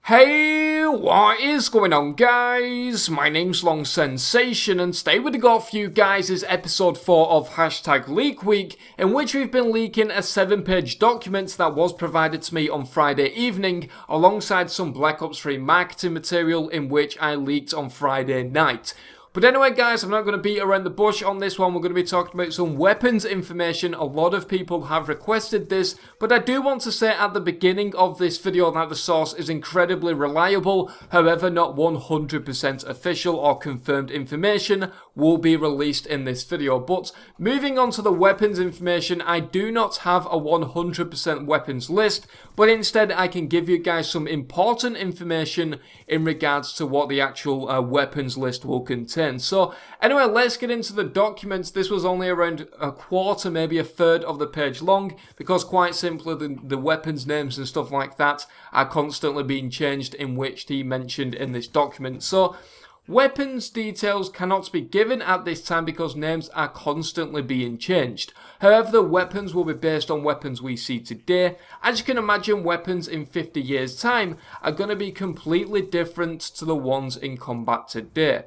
Hey, what is going on, guys? My name's Long Sensation, and today what I got for you guys is episode 4 of Hashtag Leak Week, in which we've been leaking a 7-page document that was provided to me on Friday evening, alongside some Black Ops 3 marketing material in which I leaked on Friday night. But anyway, guys, I'm not going to beat around the bush on this one. We're going to be talking about some weapons information. A lot of people have requested this, but I do want to say at the beginning of this video that the source is incredibly reliable. However, not 100% official or confirmed information will be released in this video. But moving on to the weapons information, I do not have a 100% weapons list, but instead I can give you guys some important information in regards to what the actual weapons list will contain. So anyway, let's get into the documents. This was only around a quarter, maybe a third of the page long, because quite simply the weapons names and stuff like that are constantly being changed, in which he mentioned in this document. So weapons details cannot be given at this time because names are constantly being changed. However, the weapons will be based on weapons we see today. As you can imagine, weapons in 50 years time are going to be completely different to the ones in combat today.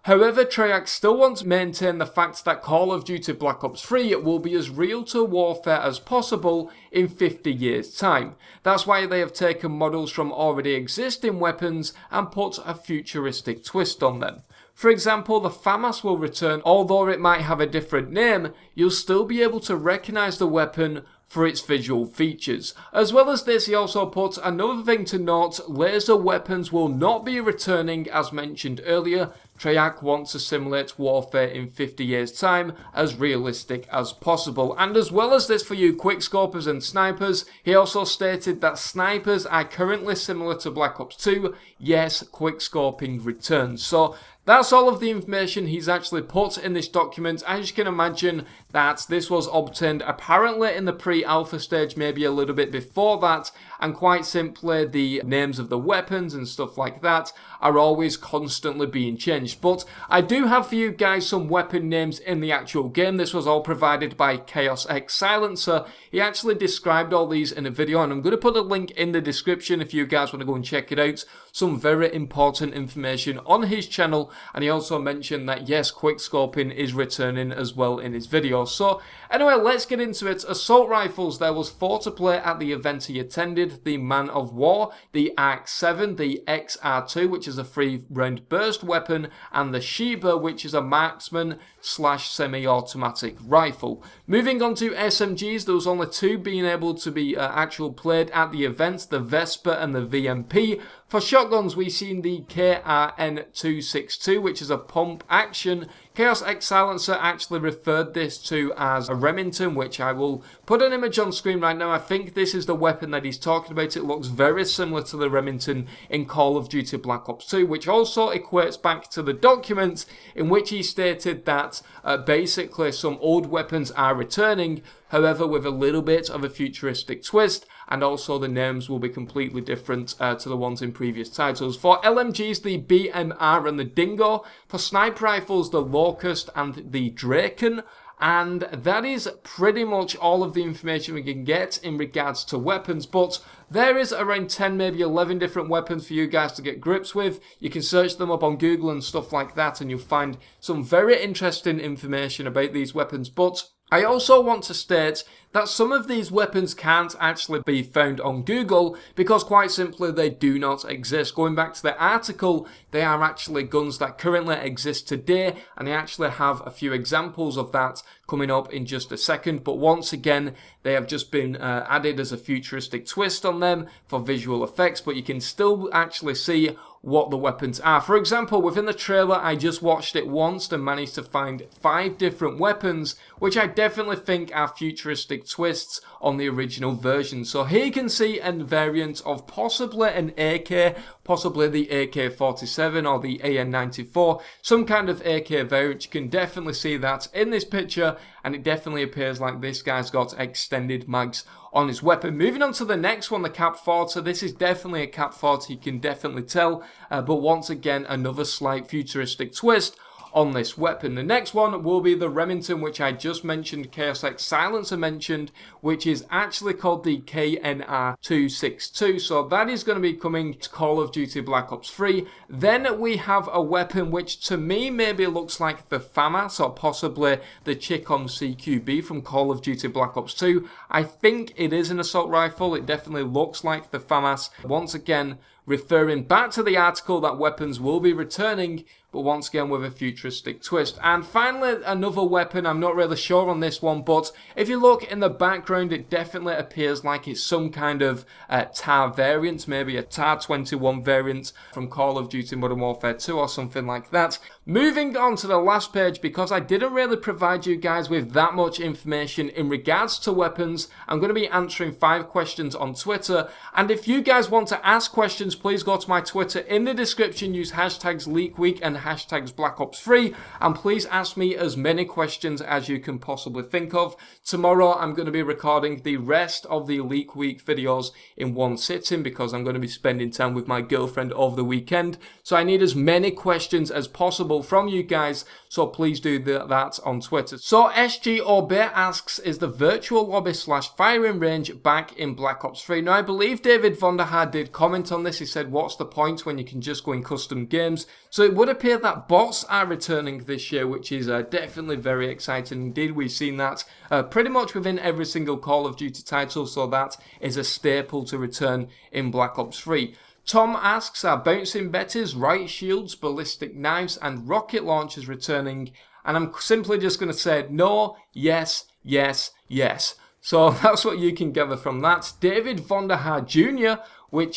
However, Treyarch still wants to maintain the fact that Call of Duty Black Ops 3 will be as real to warfare as possible in 50 years' time. That's why they have taken models from already existing weapons and put a futuristic twist on them. For example, the FAMAS will return. Although it might have a different name, you'll still be able to recognise the weapon for its visual features. As well as this, he also put another thing to note: laser weapons will not be returning as mentioned earlier. Treyarch wants to simulate warfare in 50 years time as realistic as possible. And as well as this, for you quickscopers and snipers, he also stated that snipers are currently similar to Black Ops 2. Yes, quickscoping returns. So that's all of the information he's actually put in this document. As you can imagine, that this was obtained apparently in the pre-alpha stage, maybe a little bit before that, and quite simply the names of the weapons and stuff like that are always constantly being changed. But I do have for you guys some weapon names in the actual game. This was all provided by Chaos X Silencer. He actually described all these in a video, and I'm going to put a link in the description if you guys want to go and check it out. Some very important information on his channel, and he also mentioned that yes, quickscoping is returning as well in his video. So anyway, let's get into it. Assault rifles, there was 4 to play at the event he attended: the Man of War, the ARC-7, the XR-2, which is a 3-round burst weapon, and the Sheba, which is a marksman / semi-automatic rifle. Moving on to SMGs, there was only 2 being able to be actual played at the event: the Vesper and the VMP. For shotguns, we've seen the KRN-262, which is a pump action. Chaos X Silencer actually referred this to as a Remington, which I will put an image on screen right now. I think this is the weapon that he's talking about. It looks very similar to the Remington in Call of Duty Black Ops 2, which also equates back to the document in which he stated that basically some old weapons are returning, however with a little bit of a futuristic twist, and also the names will be completely different to the ones in previous titles. For LMGs, the BMR and the Dingo. For sniper rifles, the Locust and the Draken. And that is pretty much all of the information we can get in regards to weapons, but there is around 10, maybe 11 different weapons for you guys to get grips with. You can search them up on Google and stuff like that, and you'll find some very interesting information about these weapons. But I also want to state that some of these weapons can't actually be found on Google because quite simply they do not exist. Going back to the article, they are actually guns that currently exist today, and they actually have a few examples of that coming up in just a second. But once again, they have just been added as a futuristic twist on them for visual effects, but you can still actually see what the weapons are. For example, within the trailer, I just watched it once and managed to find 5 different weapons, which I definitely think are futuristic twists on the original version. So here you can see a variant of possibly an AK, possibly the AK-47 or the AN-94, some kind of AK variant. You can definitely see that in this picture, and it definitely appears like this guy's got extended mags on his weapon. Moving on to the next one, the Cap 40. This is definitely a Cap 40, you can definitely tell, but once again, another slight futuristic twist on this weapon. The next one will be the Remington, which I just mentioned, Chaos X Silencer mentioned, which is actually called the KNR262. So that is going to be coming to Call of Duty Black Ops 3. Then we have a weapon which to me maybe looks like the FAMAS or possibly the chick on CQB from Call of Duty Black Ops 2. I think it is an assault rifle. It definitely looks like the FAMAS. Once again, referring back to the article that weapons will be returning, but once again with a futuristic twist. And finally, another weapon, I'm not really sure on this one, but if you look in the background, it definitely appears like it's some kind of TAR variant, maybe a TAR 21 variant from Call of Duty Modern Warfare 2 or something like that. Moving on to the last page, because I didn't really provide you guys with that much information in regards to weapons, I'm going to be answering 5 questions on Twitter, and if you guys want to ask questions, please go to my Twitter in the description, use hashtags LeakWeek and hashtags Black Ops 3, and please ask me as many questions as you can possibly think of. Tomorrow I'm going to be recording the rest of the Leak Week videos in one sitting because I'm going to be spending time with my girlfriend over the weekend, so I need as many questions as possible from you guys, so please do that on Twitter. So SG Orbit asks, is the virtual lobby / firing range back in Black Ops 3? Now I believe David Vonderhaar did comment on this. He said, what's the point when you can just go in custom games? So it would appear that bots are returning this year, which is definitely very exciting indeed. We've seen that pretty much within every single Call of Duty title, so that is a staple to return in Black Ops 3. Tom asks, are bouncing betties, riot shields, ballistic knives and rocket launchers returning? And I'm simply just going to say no, yes, yes, yes. So that's what you can gather from that. David Vonderhaar Jr.,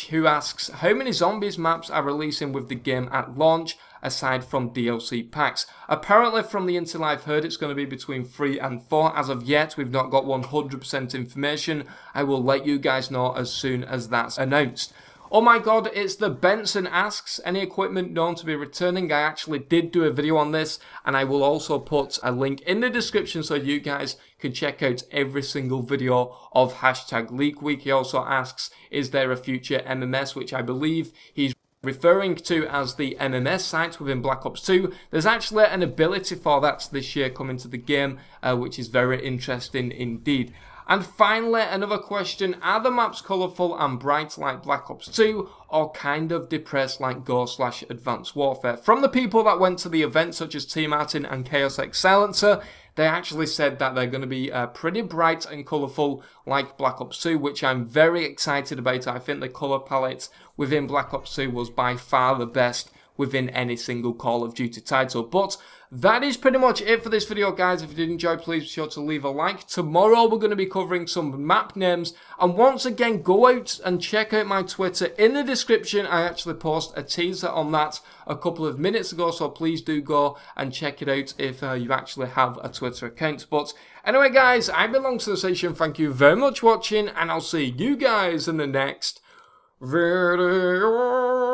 who asks, how many zombies maps are releasing with the game at launch aside from DLC packs? Apparently from the intel I've heard it's going to be between 3 and 4. As of yet, we've not got 100% information. I will let you guys know as soon as that's announced. Oh my god, it's the Benson asks, any equipment known to be returning? I actually did do a video on this, and I will also put a link in the description so you guys can check out every single video of hashtag Leak Week. He also asks, is there a future MMS, which I believe he's referring to as the MMS site within Black Ops 2. There's actually an ability for that this year coming to the game, which is very interesting indeed. And finally, another question, are the maps colourful and bright like Black Ops 2 or kind of depressed like Go / Advanced Warfare? From the people that went to the event, such as T Martin and Chaos X Silencer, they actually said that they're going to be pretty bright and colourful like Black Ops 2, which I'm very excited about. I think the colour palette within Black Ops 2 was by far the best within any single Call of Duty title. But that is pretty much it for this video, guys. If you did enjoy, please be sure to leave a like. Tomorrow we're going to be covering some map names, and once again, go out and check out my Twitter in the description. I actually posted a teaser on that a couple of minutes ago, so please do go and check it out if you actually have a Twitter account. But anyway, guys, I belong to the station. Thank you very much for watching, and I'll see you guys in the next video.